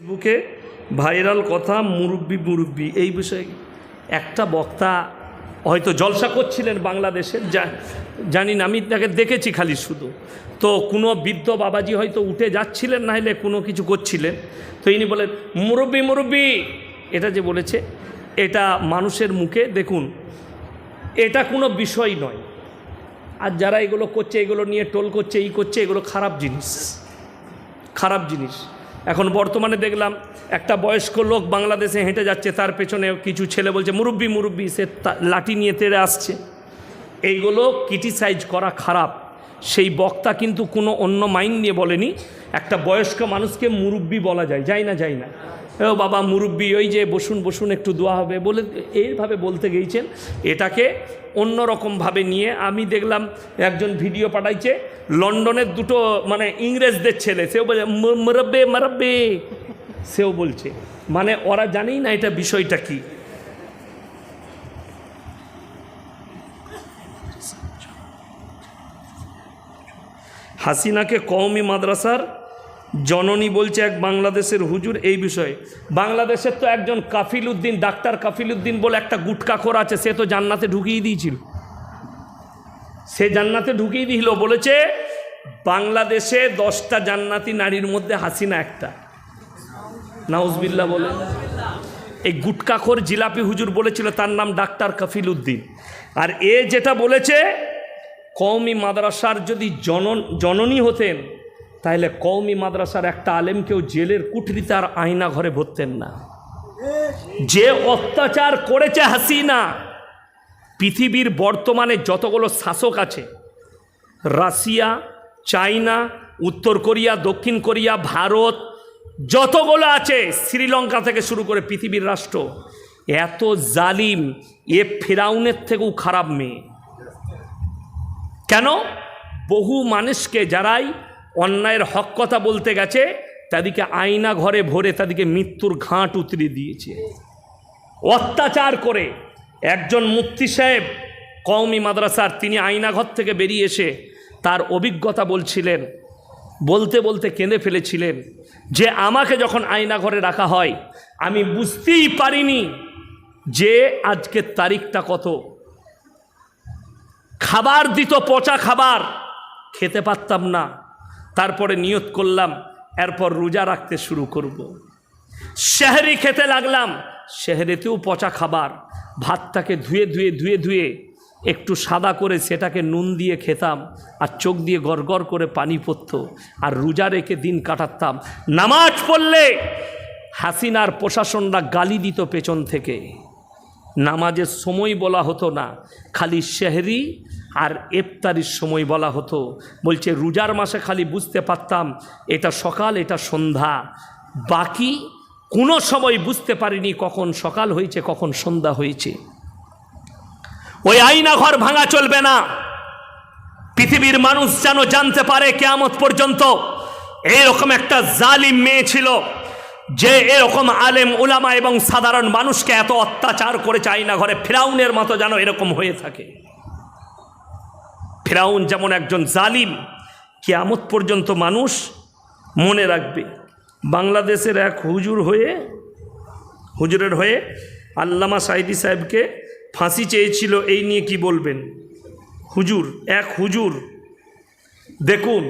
ফেসবুকে ভাইরাল কথা মুরব্বি এই বিষয়ে একটা বক্তা হয়তো জলসা করছিলেন বাংলাদেশের, জানি না, আমি তাকে দেখেছি খালি শুধু। তো কোনো বৃদ্ধ বাবাজি হয়তো উঠে যাচ্ছিলেন, না হলে কোনো কিছু করছিলেন, তো ইনি বলেন মুরব্বি। এটা যে বলেছে এটা মানুষের মুখে, দেখুন এটা কোনো বিষয় নয়। আর যারা এগুলো করছে, এগুলো নিয়ে টোল করছে, এই করছে, এগুলো খারাপ জিনিস। এখন বর্তমানে দেখলাম একটা বয়স্ক লোক বাংলাদেশে হেঁটে যাচ্ছে, তার পেছনে কিছু ছেলে বলছে মুরব্বি, সে লাঠি নিয়ে তেড়ে আসছে। এইগুলো ক্রিটিসাইজ করা খারাপ। সেই বক্তা কিন্তু কোনো অন্য মাইন্ড নিয়ে বলেনি। একটা বয়স্ক মানুষকে মুরব্বি বলা যায় না ও বাবা মুরব্বি, ওই যে বসুন একটু দোয়া হবে বলে এইভাবে বলতে গিয়েছেন। এটাকে অন্য রকমভাবে নিয়ে আমি দেখলাম একজন ভিডিও পাঠাইছে, লন্ডনের দুটো মানে ইংরেজদের ছেলে, সেও বলছে মারাব্বে, সেও বলছে, মানে ওরা জানেই না এটা বিষয়টা কি। হাসিনাকে কওমি মাদ্রাসার জননী বলছে এক বাংলাদেশের হুজুর। এই বিষয়ে বাংলাদেশের তো একজন কাফিল উদ্দিন, ডাক্তার কাফিল উদ্দিন বলে একটা গুটকাখোর আছে, সে তো জান্নাতে ঢুকিয়ে দিয়েছিল। বলেছে বাংলাদেশে 10টা জান্নাতি নারীর মধ্যে হাসিনা একটা। নাউজবিল্লাহ বলে এই গুটকাখোর জিলাপি হুজুর বলেছিল, তার নাম ডাক্তার কাফিল উদ্দিন। আর এ যেটা বলেছে, কওমি মাদ্রাসার যদি জননী হতেন তাহলে কওমি মাদ্রাসার একটা আলেমকেও জেলের কুঠরিতে আর আয়না ঘরে ভরতেন না। যে অত্যাচার করেছে হাসিনা, পৃথিবীর বর্তমানে যতগুলো শাসক আছে, রাশিয়া, চায়না, উত্তর কোরিয়া, দক্ষিণ কোরিয়া, ভারত, যতগুলো আছে, শ্রীলঙ্কা থেকে শুরু করে পৃথিবীর রাষ্ট্র, এত জালিম, এ ফিরাউনের থেকেও খারাপ মেয়ে। কেন? বহু মানুষকে যারাই অন্যায়ের হক কথা বলতে গেছে, তাদেরকে আয়না ঘরে ভরে তাদেরকে মৃত্যুর ঘাট উতরে দিয়েছে অত্যাচার করে। একজন মুফতি সাহেব কওমি মাদ্রাসার, তিনি আয়নাঘর থেকে বেরিয়ে এসে তার অভিজ্ঞতা বলছিলেন, বলতে কেঁদে ফেলেছিলেন যে আমাকে যখন আয়নাঘরে রাখা হয় আমি বুঝতেই পারিনি যে আজকের তারিখটা কত। খাবার দিত, পচা খাবার, খেতে পারতাম না। তারপরে নিয়ত করলাম এরপর রোজা রাখতে শুরু করব। সেহরি খেতে লাগলাম, সেহরিতেও পচা খাবার, ভাতটাকে ধুয়ে একটু সাদা করে সেটাকে নুন দিয়ে খেতাম, আর চোখ দিয়ে গড়গড় করে পানি পড়তো, আর রোজা রেখে দিন কাটাতাম। নামাজ পড়লে হাসিনার প্রশাসনরা গালি দিত পেছন থেকে। নামাজের সময় বলা হতো না, খালি সেহরি আর ইফতারির সময় বলা হতো। বলছে রোজার মাসে খালি বুঝতে পারতাম এটা সকাল এটা সন্ধ্যা, বাকি কোনো সময় বুঝতে পারিনি কখন সকাল হয়েছে কখন সন্ধ্যা হয়েছে। ওই আয়না ঘর ভাঙা চলবে না। পৃথিবীর মানুষ যেন জানতে পারে কিয়ামত পর্যন্ত এরকম একটা জালিম মেয়ে ছিল যে এরকম আলেম উলামা এবং সাধারণ মানুষকে এত অত্যাচার করেছে আয়না ঘরে। ফিরাউনের মতো যেন এরকম হয়ে থাকে। ফিরাউন যেমন একজন জালিম, কিয়ামত পর্যন্ত মানুষ মনে রাখবে। বাংলাদেশের এক হুজুরের হয়ে আল্লামা সাঈদী সাহেবকে ফাঁসি চেয়েছিল, এই নিয়ে কি বলবেন? এক হুজুর দেখুন,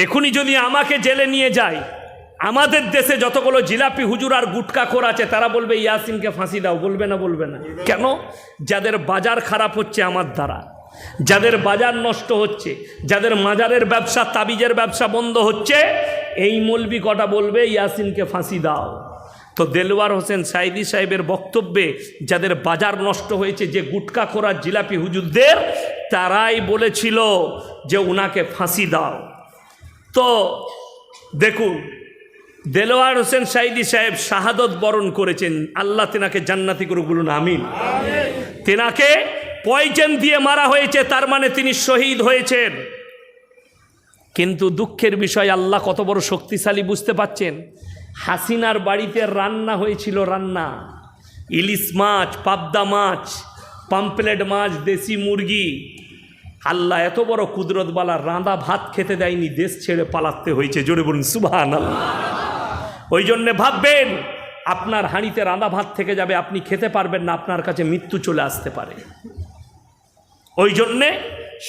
এখনই যদি আমাকে জেলে নিয়ে যায়, আমাদের দেশে যতগুলো জিলাপি হুজুর আর গুটকাখোর আছে তারা বলবে ইয়াসিনকে ফাঁসি দাও, বলবে না? কেন? যাদের বাজার খারাপ হচ্ছে আমার দ্বারা, যাদের বাজার নষ্ট হচ্ছে, যাদের মাজারের ব্যবসা, তাবিজের ব্যবসা বন্ধ হচ্ছে, এই মৌলবি কটা বলবে ইয়াসিনকে ফাঁসি দাও। তো দেলোয়ার হোসেন সাঈদী সাহেবের বক্তব্যে যাদের বাজার নষ্ট হয়েছে, যে গুটকাখোর আর জিলাপি হুজুরদের, তারাই বলেছিল যে উনাকে ফাঁসি দাও। তো দেখুন, দেলোয়ার হোসেন সাঈদী সাহেব শাহাদত বরণ করেছেন, আল্লাহ তেনাকে জান্নাতি করে, বলুন আমিন। তেনাকে পয়জন দিয়ে মারা হয়েছে, তার মানে তিনি শহীদ হয়েছেন। কিন্তু দুঃখের বিষয়, আল্লাহ কত বড় শক্তিশালী বুঝতে পাচ্ছেন। হাসিনার বাড়িতে রান্না হয়েছিল, ইলিশ মাছ, পাবদা মাছ, পাম্পলেট মাছ, দেশি মুরগি। আল্লাহ এত বড় কুদরতওয়ালা, রাঁধা ভাত খেতে দেয়নি, দেশ ছেড়ে পালাতে হয়েছে। জোরে বলুন সুবহানাল্লাহ। ওই জন্যে ভাববেন আপনার হাঁড়িতে রাঁধা ভাত থেকে যাবে, আপনি খেতে পারবেন না, আপনার কাছে মৃত্যু চলে আসতে পারে। ওই জন্যে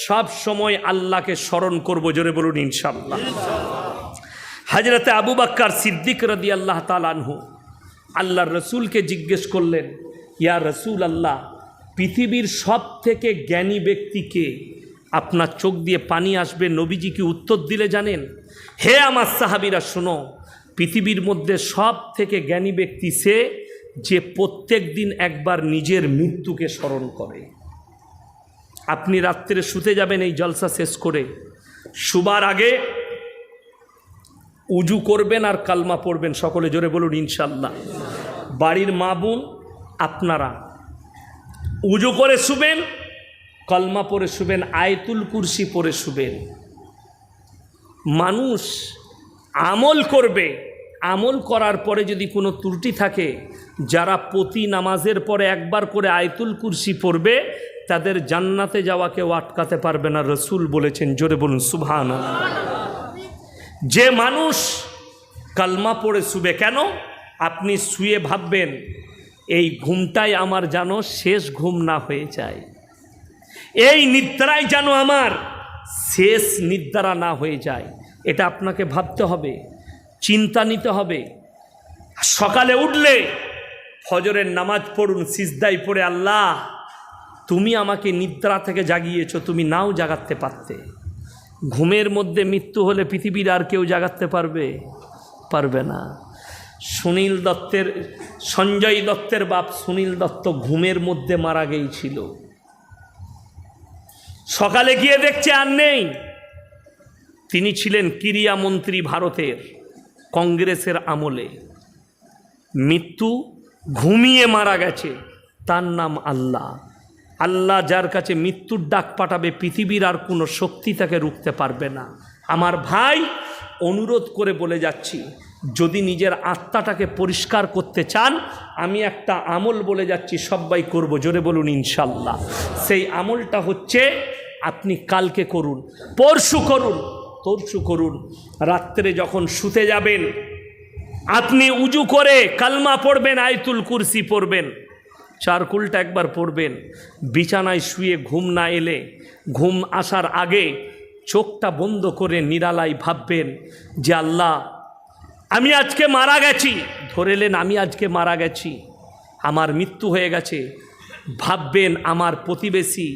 সব সময় আল্লাহকে স্মরণ করব, জোরে বলুন ইনশাআল্লাহ। হযরতে আবু বকর সিদ্দিক রাদিয়াল্লাহু তাআলা আনহু আল্লাহর রসুলকে জিজ্ঞেস করলেন, ইয়া রসুল আল্লাহ, পৃথিবীর সব থেকে জ্ঞানী ব্যক্তিকে? আপনার চোখ দিয়ে পানি আসবে। নবীজি কি উত্তর দিলে জানেন? হে আমার সাহাবীরা শোনো, পৃথিবীর মধ্যে সব থেকে জ্ঞানী ব্যক্তি সে যে প্রত্যেক দিন একবার নিজের মৃত্যুকে স্মরণ করে। আপনি রাত্রে শুতে যাবেন এই জলসা শেষ করে, শুবার আগে উজু করবেন আর কালমা পড়বেন, সকলে জোরে বলুন ইনশাআল্লাহ। বাড়ির মা বোন আপনারা উজু করে শুবেন, কলমা পড়ে শুবেন, আয়াতুল কুরসি পড়ে শুবেন। মানুষ আমল করবে, আমল করার পরে যদি কোনো ত্রুটি থাকে, যারা প্রতি নামাজের পরে একবার করে আয়াতুল কুরসি পড়বে তাদের জান্নাতে যাওয়া কেউ আটকাতে পারবে না, রসুল বলেছেন, জোরে বলুন সুবহানাল্লাহ। যে মানুষ কালমা পড়ে শুবে, কেন? আপনি শুয়ে ভাববেন এই ঘুমটাই আমার যেন শেষ ঘুম না হয়ে যায়, এই নিদ্রায় যেন আমার শেষ নিদ্রা না হয়ে যায়। এটা আপনাকে ভাবতে হবে, চিন্তা নিতে হবে। সকালে উঠলে ফজরের নামাজ পড়ুন, সিজদায় পড়ে, আল্লাহ তুমি আমাকে নিদ্রা থেকে জাগিয়েছ, তুমি নাও জাগাতে পারতে। ঘুমের মধ্যে মৃত্যু হলে পৃথিবীর আর কেউ জাগাতে পারবে না। সঞ্জয় দত্তের বাপ সুনীল দত্ত ঘুমের মধ্যে মারা গিয়েছিল। সকালে গিয়ে দেখছে আর নেই। তিনি ছিলেন ক্রীড়ামন্ত্রী ভারতের, কংগ্রেসের আমলে। মৃত্যু ঘুমিয়ে মারা গেছে, তার নাম আল্লাহ। আল্লাহ যার কাছে মৃত্যুর ডাক পাঠাবে, পৃথিবীর আর কোনো শক্তি তাকে রুখতে পারবে না। আমার ভাই, অনুরোধ করে বলে যাচ্ছি, যদি নিজের আত্মাটাকে পরিষ্কার করতে চান, আমি একটা আমল বলে যাচ্ছি, সবাই করব, জোরে বলুন ইনশাআল্লাহ। সেই আমলটা হচ্ছে, আপনি কালকে করুন, পরশু করুন, রাত্রে যখন শুতে যাবেন আপনি উজু করে কালমা পড়বেন, আয়াতুল কুরসি পড়বেন, চারকুলটা একবার পড়বেন। বিছানায় শুয়ে ঘুম না এলে, ঘুম আসার আগে চোখটা বন্ধ করে নিরালায় ভাববেন যে আল্লাহ আমি আজকে মারা গেছি। ধরেলেন আমি আজকে মারা গেছি, আমার মৃত্যু হয়ে গেছে। ভাববেন আমার প্রতিবেশী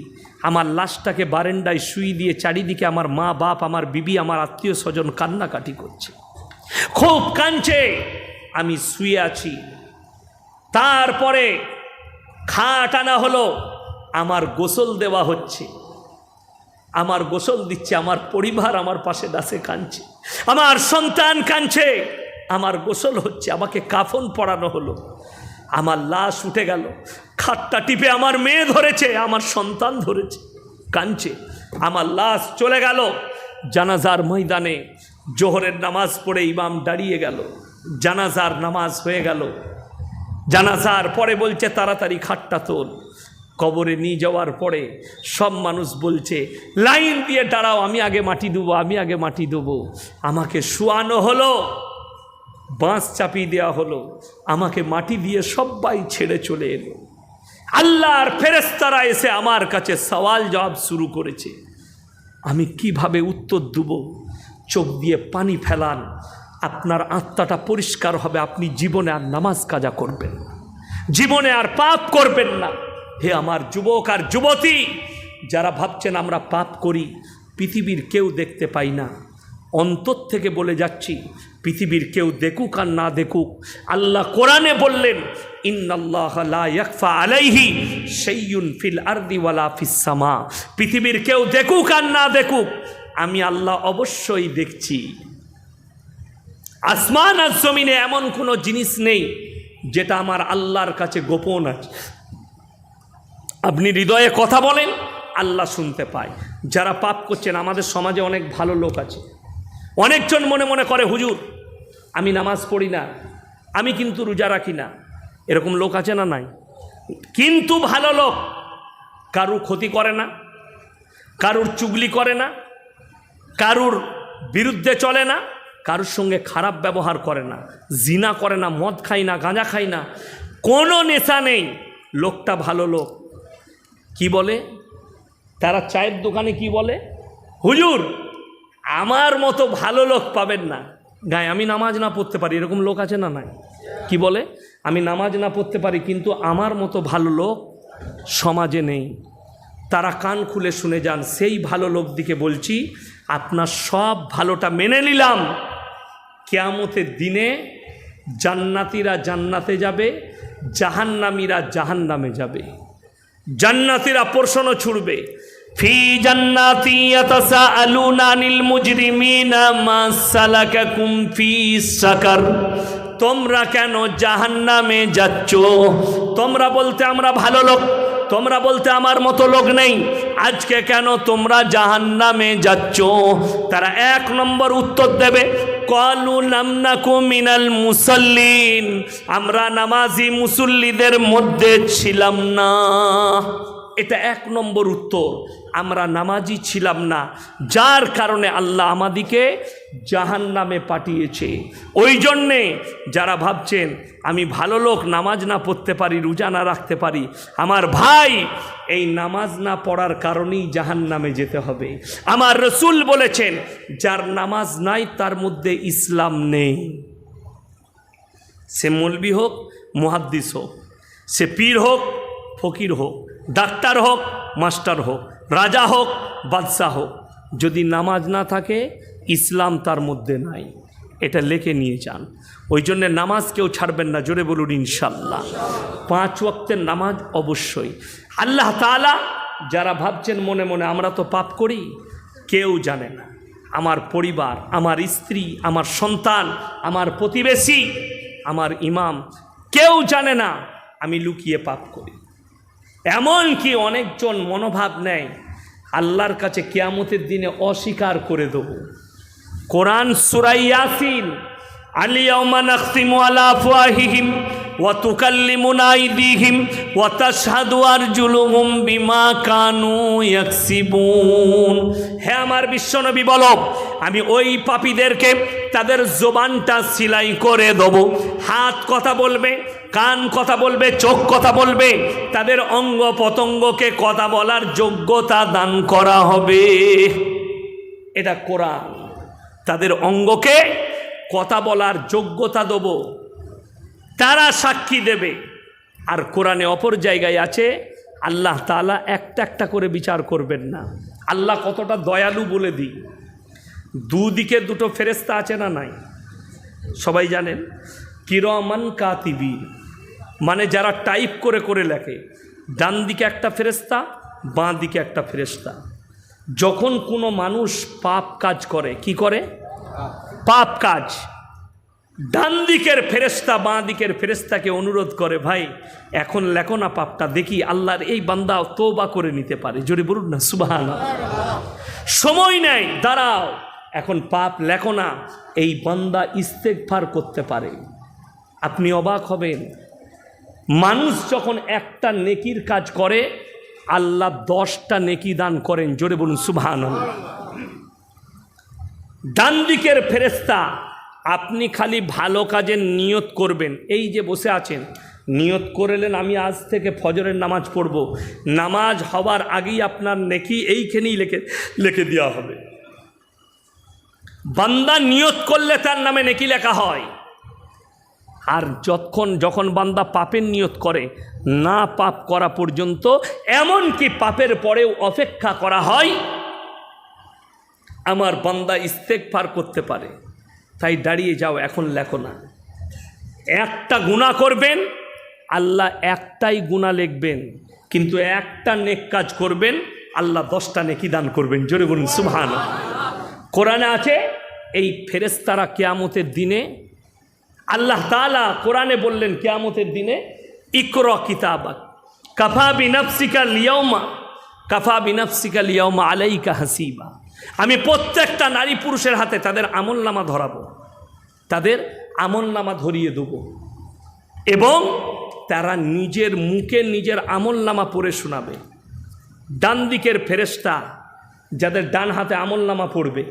আমার লাশটাকে বারান্দায় শুই দিয়ে চারিদিকে আমার মা বাপ, আমার বিবি, আমার আত্মীয় স্বজন কান্নাকাটি করছে, খুব কাঁদছে, আমি শুয়ে আছি। তারপরে খাট আনা হলো, আমার গোসল দেওয়া হচ্ছে, আমার গোসল দিচ্ছে, আমার পরিবার আমার পাশে দাসে কাঁদছে, আমার সন্তান কাঁদছে, আমার গোসল হচ্ছে, আমাকে কাফন পরানো হলো, আমার লাশ উঠে গেল, খাটটা টিপে আমার মেয়ে ধরেছে, আমার সন্তান ধরেছে, কাঁদছে, আমার লাশ চলে গেল জানাজার ময়দানে। জোহরের নামাজ পড়ে ইমাম দাঁড়িয়ে গেল, জানাজার নামাজ হয়ে গেল। জানাজার পরে বলছে তাড়াতাড়ি খাটটা তোল। কবরে নিয়ে যাওয়ার পরে সব মানুষ বলছে লাইন দিয়ে দাঁড়াও, আমি আগে মাটি দেবো। আমাকে শোয়ানো হলো, বাঁশ চাপিয়ে দেওয়া হলো, আমাকে মাটি দিয়ে সবাই ছেড়ে চলে এলো। আল্লাহর ফেরেশতারা এসে আমার কাছে সওয়াল জবাব শুরু করেছে, আমি কিভাবে উত্তর দেব? চোখ দিয়ে পানি ফেলান, আপনার আত্মাটা পরিষ্কার হবে, আপনি জীবনে আর নামাজ কাজা করবেন না, জীবনে আর পাপ করবেন না। হে আমার যুবক আর যুবতী, যারা ভাবছেন আমরা পাপ করি, পৃথিবীর কেউ দেখতে পাই না, অন্তর থেকে বলে যাচ্ছি, পৃথিবীর কেউ দেখুক আর না দেখুক, আল্লাহ কোরআনে বললেন ইন্নাল্লাহা লা ইয়াখফা আলাইহি শাইউন ফিল আরদি ওয়ালা ফিস সামা। পৃথিবীর কেউ দেখুক আর না দেখুক, আমি আল্লাহ অবশ্যই দেখছি। আসমান আর জমিনে এমন কোনো জিনিস নেই যেটা আমার আল্লাহর কাছে গোপন আছে। আপনি হৃদয়ে কথা বলেন, আল্লাহ শুনতে পায়। যারা পাপ করছেন, আমাদের সমাজে অনেক ভালো লোক আছে, অনেকজন মনে মনে করে হুজুর আমি নামাজ পড়ি না, আমি কিন্তু রোজা রাখি না, এরকম লোক আছে না? নাই। কিন্তু ভালো লোক কারুর ক্ষতি করে না, কারুর চুগলি করে না, কারুর বিরুদ্ধে চলে না, কারোর সঙ্গে খারাপ ব্যবহার করে না, জিনা করে না, মদ খায় না, গাঁজা খায় না, কোনো নেশা নেই, লোকটা ভালো লোক। কি বলে তারা চায়ের দোকানে? কি বলে? হুজুর আমার মতো ভালো লোক পাবেন না গায়ে, আমি নামাজ না পড়তে পারি, এরকম লোক আছে না? নাই। কি বলে? আমি নামাজ না পড়তে পারি কিন্তু আমার মতো ভালো লোক সমাজে নেই। তারা কান খুলে শুনে যান, সেই ভালো লোক দিকে বলছি, আপনার সব ভালোটা মেনে নিলাম, কিয়ামতের দিনে জান্নাতীরা জান্নাতে যাবে, জাহান্নামীরা জাহান্নামে যাবে। জান্নাতীরা প্রশ্ন ছুড়বে, ফি জান্নাতি ইয়াতাসাআলুনা আনিল মুজরিমিনা মা সালাকাকুম ফি সাকার, তোমরা কেন জাহান্নামে যাচ্ছ? তোমরা বলতে আমরা ভালো লোক, তোমরা বলতে আমার মতো লোক নেই, আজকে কেন তোমরা জাহান্নামে যাচ্ছ? তারা এক নম্বর উত্তর দেবে, ক্বালু লাম নাকু মিনাল মুসাল্লিন, আমরা নামাজি মুসল্লিদের মধ্যে ছিলাম না। এটা এক নম্বর উত্তর, আমরা নামাজি ছিলাম না, যার কারণে আল্লাহ আমাদিকে জাহান্নামে পাঠিয়েছে। ওই জন্যে যারা ভাবছেন আমি ভালো লোক, নামাজ না পড়তে পারি, রোজা না রাখতে পারি, আমার ভাই এই নামাজ না পড়ার কারণেই জাহান্নামে যেতে হবে। আমার রসুল বলেছেন যার নামাজ নাই তার মধ্যে ইসলাম নেই। সে মৌলবি হোক, মুহাদ্দিস হোক, সে পীর হোক, ফকির হোক, ডাক্তার হোক, মাস্টার হোক, রাজা হোক, বাদশাহ হোক, যদি নামাজ না থাকে ইসলাম তার মধ্যে নাই। এটা লিখে নিয়ে যান। ওই জন্যে নামাজ কেউ ছাড়বেন না, জোরে বলুন ইনশাল্লাহ। 5 ওয়াক্তের নামাজ অবশ্যই। আল্লাহ তাআলা, যারা ভাবছেন মনে মনে আমরা তো পাপ করি, কেউ জানে না, আমার পরিবার, আমার স্ত্রী, আমার সন্তান, আমার প্রতিবেশী, আমার ইমাম, কেউ জানে না আমি লুকিয়ে পাপ করি। এমনকি অনেকজন মনোভাব নেয় আল্লাহর কাছে কিয়ামতের দিনে অস্বীকার করে দেব। কোরআন সূরা ইয়াসিন, আল-ইয়াওমা নাখতিমু আলা আফওয়াহিহিম ওয়া তুকাল্লিমুনা আইদিহিম ওয়া তাশহাদু আরজুলুহুম বিমা কানু ইয়াকসিবুন। হে আমার বিশ্বনবী বলো, আমি ওই পাপীদেরকে তাদের জবানটা সিলাই করে দেব, হাত কথা বলবে, কান কথা বলবে, চোখ কথা বলবে, তাদের অঙ্গ পতঙ্গকে কথা বলার যোগ্যতা দান করা হবে। এটা কোরআন। তাদের অঙ্গকে কথা বলার যোগ্যতা দেব, তারা সাক্ষী দেবে। আর কোরআনে অপর জায়গায় আছে আল্লাহ তাআলা একটা একটা করে বিচার করবেন না। আল্লাহ কতটা দয়ালু বলে দিই, দুদিকে দুটো ফেরেশতা আছে না নাই? সবাই জানেন কিরামান কাতিবিন, মানে যারা টাইপ করে করে লেখে। ডান দিকে একটা ফেরেশতা, বাঁ দিকে একটা ফেরেশতা। যখন কোনো মানুষ পাপ কাজ করে, কি করে? পাপ কাজ, ডান দিকের ফেরেশতা বাঁ দিকের ফেরেশতাকে অনুরোধ করে, ভাই এখন লেখো না পাপটা, দেখি আল্লাহর এই বান্দা তওবা করে নিতে পারে। জোরে বলুন না সুবহানাল্লাহ। সময় নেই, দাঁড়াও, এখন পাপ লেখো না, এই বান্দা ইস্তেগফার করতে পারে। আপনি অবাক হবেন, মানুষ যখন একটা নেকির কাজ করে আল্লাহ 10টা নেকি দান করেন। জোরে বলুন সুবহানাল্লাহ। ডান দিকের ফেরেশতা, আপনি খালি ভালো কাজের নিয়ত করবেন। এই যে বসে আছেন, নিয়ত করলেন আমি আজ থেকে ফজরের নামাজ পড়ব, নামাজ হওয়ার আগেই আপনার নেকি এইখানেই লিখে দেওয়া হবে। বান্দা নিয়ত করলে তার নামে নেকি লেখা হয়। আর যখন বান্দা পাপের নিয়ত করে, না পাপ করা পর্যন্ত, এমনকি পাপের পরেও অপেক্ষা করা হয় আমার বান্দা ইস্তেগফার করতে পারে। তাই দাঁড়িয়ে যাও, এখন লেখো না। একটা গুনাহ করবেন, আল্লাহ একটাই গুনাহ লিখবেন, কিন্তু একটা নেক কাজ করবেন, আল্লাহ 10টা নেকি দান করবেন। জোরে বলুন সুবহানাল্লাহ। কোরআনে আছে এই ফেরেশতারা কিয়ামতের দিনে, আল্লাহ তাআলা কোরআনে বললেন কিয়ামতের দিনে ইকরা কিতাবাক কাফা বিনাফসিকা লিয়াউমা আলাইকা হাসিবা। আমি প্রত্যেকটা নারী পুরুষের হাতে তাদের আমলনামা ধরাবো, তাদের আমলনামা ধরিয়ে দেবো, এবং তারা নিজের মুখে নিজের আমলনামা পড়ে শোনাবে। ডান দিকের ফেরেশতা যাদের ডান হাতে আমলনামা পড়বে,